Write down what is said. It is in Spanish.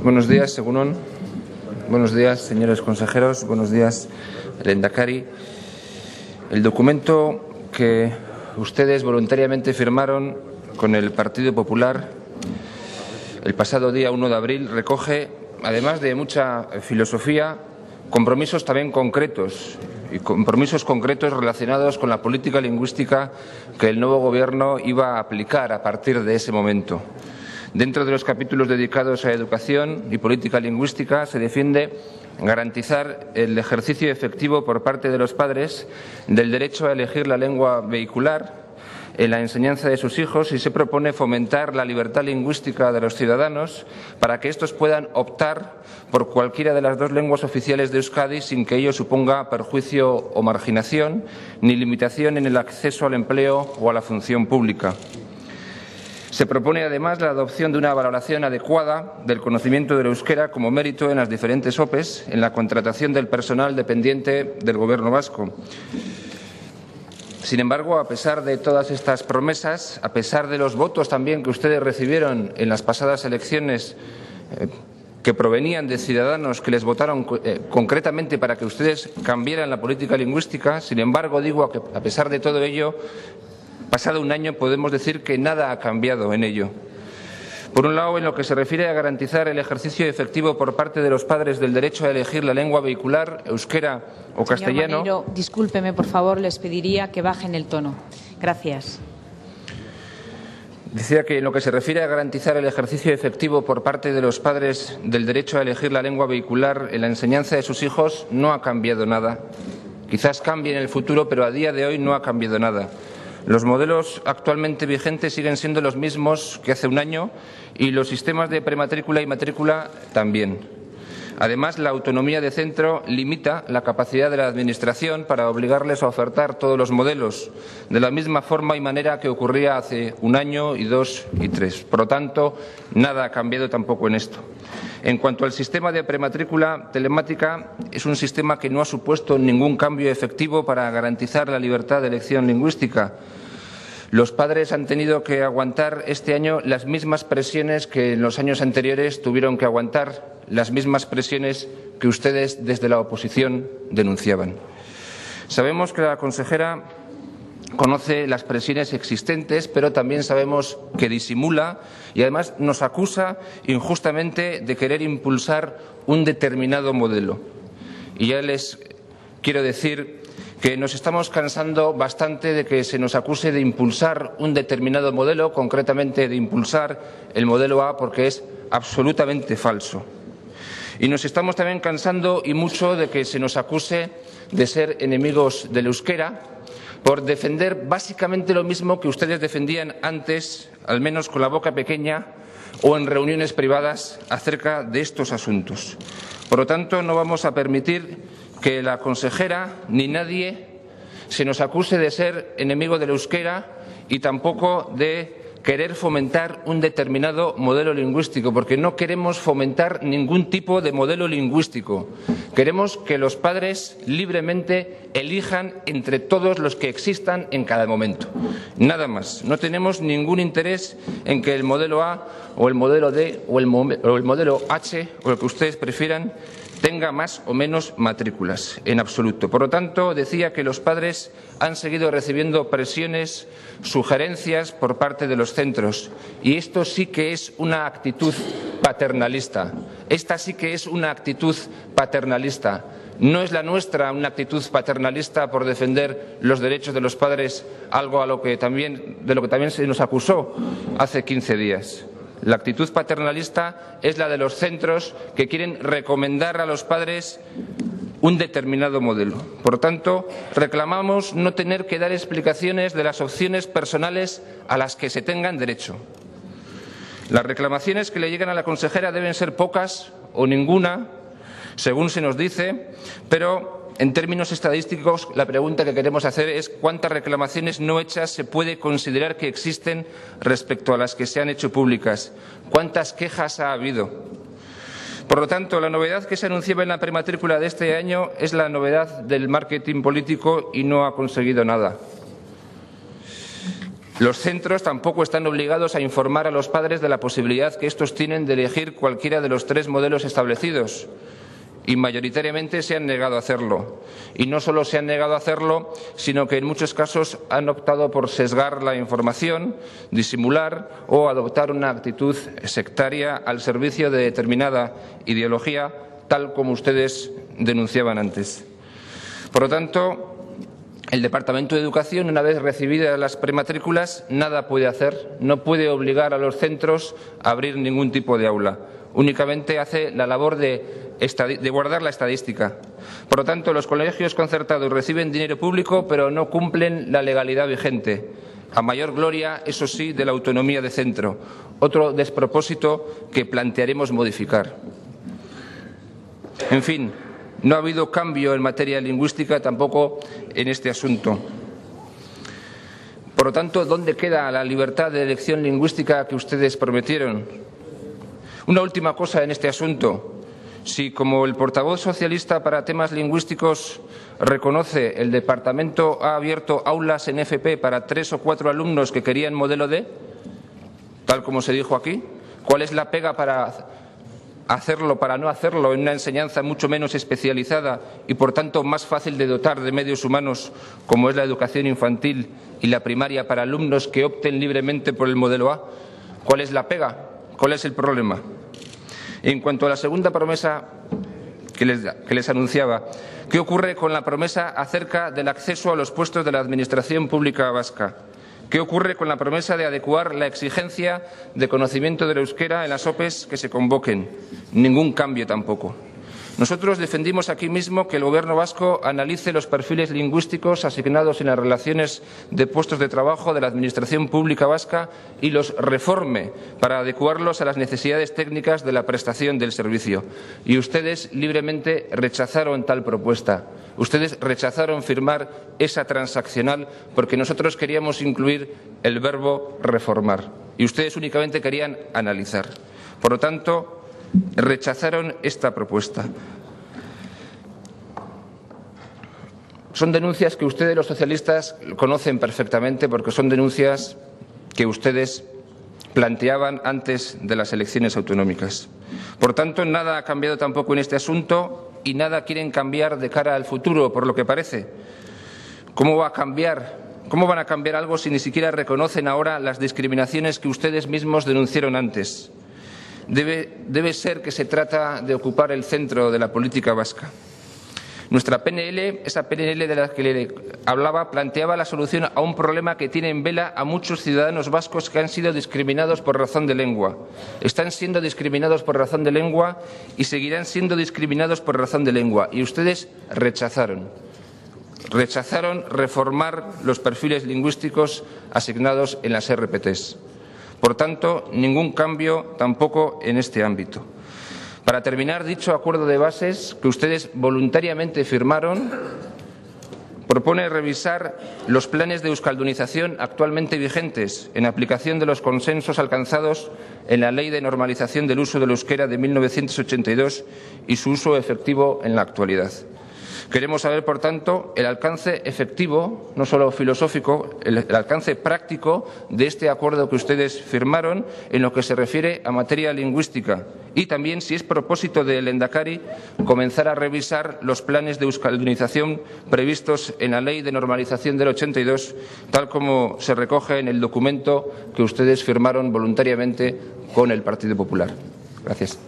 Buenos días, Egunon. Buenos días, señores consejeros. Buenos días, Lehendakari. El documento que ustedes voluntariamente firmaron con el Partido Popular el pasado día 1 de abril recoge, además de mucha filosofía, compromisos también concretos, y compromisos concretos relacionados con la política lingüística que el nuevo Gobierno iba a aplicar a partir de ese momento. Dentro de los capítulos dedicados a educación y política lingüística se defiende garantizar el ejercicio efectivo por parte de los padres del derecho a elegir la lengua vehicular en la enseñanza de sus hijos y se propone fomentar la libertad lingüística de los ciudadanos para que éstos puedan optar por cualquiera de las dos lenguas oficiales de Euskadi sin que ello suponga perjuicio o marginación ni limitación en el acceso al empleo o a la función pública. Se propone además la adopción de una valoración adecuada del conocimiento del euskera como mérito en las diferentes OPEs en la contratación del personal dependiente del Gobierno vasco. Sin embargo, a pesar de todas estas promesas, a pesar de los votos también que ustedes recibieron en las pasadas elecciones que provenían de ciudadanos que les votaron concretamente para que ustedes cambiaran la política lingüística, sin embargo, digo que a pesar de todo ello, pasado un año podemos decir que nada ha cambiado en ello. Por un lado, en lo que se refiere a garantizar el ejercicio efectivo por parte de los padres del derecho a elegir la lengua vehicular, euskera o castellano. Señor Maneiro, discúlpeme, por favor, les pediría que bajen el tono. Gracias. Decía que en lo que se refiere a garantizar el ejercicio efectivo por parte de los padres del derecho a elegir la lengua vehicular en la enseñanza de sus hijos no ha cambiado nada. Quizás cambie en el futuro, pero a día de hoy no ha cambiado nada. Los modelos actualmente vigentes siguen siendo los mismos que hace un año y los sistemas de prematrícula y matrícula también. Además, la autonomía de centro limita la capacidad de la Administración para obligarles a ofertar todos los modelos, de la misma forma y manera que ocurría hace un año, y 2 y 3. Por lo tanto, nada ha cambiado tampoco en esto. En cuanto al sistema de prematrícula telemática, es un sistema que no ha supuesto ningún cambio efectivo para garantizar la libertad de elección lingüística. Los padres han tenido que aguantar este año las mismas presiones que en los años anteriores tuvieron que aguantar, las mismas presiones que ustedes desde la oposición denunciaban. Sabemos que la consejera conoce las presiones existentes, pero también sabemos que disimula y además nos acusa injustamente de querer impulsar un determinado modelo. Y ya les quiero decir que nos estamos cansando bastante de que se nos acuse de impulsar un determinado modelo, concretamente de impulsar el modelo A, porque es absolutamente falso. Y nos estamos también cansando y mucho de que se nos acuse de ser enemigos del euskera por defender básicamente lo mismo que ustedes defendían antes, al menos con la boca pequeña o en reuniones privadas acerca de estos asuntos. Por lo tanto, no vamos a permitir que la consejera ni nadie se nos acuse de ser enemigo del euskera y tampoco de querer fomentar un determinado modelo lingüístico, porque no queremos fomentar ningún tipo de modelo lingüístico. Queremos que los padres libremente elijan entre todos los que existan en cada momento. Nada más. No tenemos ningún interés en que el modelo A o el modelo D o el modelo H o el que ustedes prefieran tenga más o menos matrículas, en absoluto. Por lo tanto, decía que los padres han seguido recibiendo presiones, sugerencias por parte de los centros. Y esto sí que es una actitud paternalista. Esta sí que es una actitud paternalista. No es la nuestra una actitud paternalista por defender los derechos de los padres, algo de lo que también se nos acusó hace 15 días. La actitud paternalista es la de los centros que quieren recomendar a los padres un determinado modelo. Por tanto, reclamamos no tener que dar explicaciones de las opciones personales a las que se tengan derecho. Las reclamaciones que le llegan a la consejera deben ser pocas o ninguna, según se nos dice, pero en términos estadísticos, la pregunta que queremos hacer es cuántas reclamaciones no hechas se puede considerar que existen respecto a las que se han hecho públicas, cuántas quejas ha habido. Por lo tanto, la novedad que se anunciaba en la prematrícula de este año es la novedad del marketing político y no ha conseguido nada. Los centros tampoco están obligados a informar a los padres de la posibilidad que estos tienen de elegir cualquiera de los 3 modelos establecidos. Y mayoritariamente se han negado a hacerlo. Y no solo se han negado a hacerlo, sino que en muchos casos han optado por sesgar la información, disimular o adoptar una actitud sectaria al servicio de determinada ideología, tal como ustedes denunciaban antes. Por lo tanto, el Departamento de Educación, una vez recibidas las prematrículas, nada puede hacer, no puede obligar a los centros a abrir ningún tipo de aula. Únicamente hace la labor de guardar la estadística. Por lo tanto, los colegios concertados reciben dinero público, pero no cumplen la legalidad vigente. A mayor gloria, eso sí, de la autonomía de centro. Otro despropósito que plantearemos modificar. En fin, no ha habido cambio en materia lingüística tampoco en este asunto. Por lo tanto, ¿dónde queda la libertad de elección lingüística que ustedes prometieron? Una última cosa en este asunto. Si, como el portavoz socialista para temas lingüísticos reconoce, el Departamento ha abierto aulas en FP para 3 o 4 alumnos que querían modelo D, tal como se dijo aquí, ¿cuál es la pega para hacerlo, para no hacerlo en una enseñanza mucho menos especializada y, por tanto, más fácil de dotar de medios humanos, como es la educación infantil y la primaria, para alumnos que opten libremente por el modelo A? ¿Cuál es la pega? ¿Cuál es el problema? En cuanto a la segunda promesa que les anunciaba, ¿qué ocurre con la promesa acerca del acceso a los puestos de la Administración Pública Vasca? ¿Qué ocurre con la promesa de adecuar la exigencia de conocimiento del euskera en las OPE que se convoquen? Ningún cambio tampoco. Nosotros defendimos aquí mismo que el Gobierno vasco analice los perfiles lingüísticos asignados en las relaciones de puestos de trabajo de la Administración Pública Vasca y los reforme para adecuarlos a las necesidades técnicas de la prestación del servicio. Y ustedes libremente rechazaron tal propuesta. Ustedes rechazaron firmar esa transaccional porque nosotros queríamos incluir el verbo reformar y ustedes únicamente querían analizar. Por lo tanto, rechazaron esta propuesta. Son denuncias que ustedes, los socialistas, conocen perfectamente porque son denuncias que ustedes planteaban antes de las elecciones autonómicas. Por tanto, nada ha cambiado tampoco en este asunto y nada quieren cambiar de cara al futuro, por lo que parece. ¿Cómo va a cambiar? ¿Cómo van a cambiar algo si ni siquiera reconocen ahora las discriminaciones que ustedes mismos denunciaron antes? Debe ser que se trata de ocupar el centro de la política vasca. Nuestra PNL, esa PNL de la que le hablaba, planteaba la solución a un problema que tiene en vela a muchos ciudadanos vascos que han sido discriminados por razón de lengua. Están siendo discriminados por razón de lengua y seguirán siendo discriminados por razón de lengua. Y ustedes rechazaron reformar los perfiles lingüísticos asignados en las RPTs. Por tanto, ningún cambio tampoco en este ámbito. Para terminar, dicho acuerdo de bases que ustedes voluntariamente firmaron propone revisar los planes de euskaldunización actualmente vigentes en aplicación de los consensos alcanzados en la Ley de Normalización del Uso del Euskera de 1982 y su uso efectivo en la actualidad. Queremos saber, por tanto, el alcance efectivo, no solo filosófico, el alcance práctico de este acuerdo que ustedes firmaron en lo que se refiere a materia lingüística y también si es propósito del Lehendakari comenzar a revisar los planes de euskaldunización previstos en la Ley de Normalización del 82, tal como se recoge en el documento que ustedes firmaron voluntariamente con el Partido Popular. Gracias.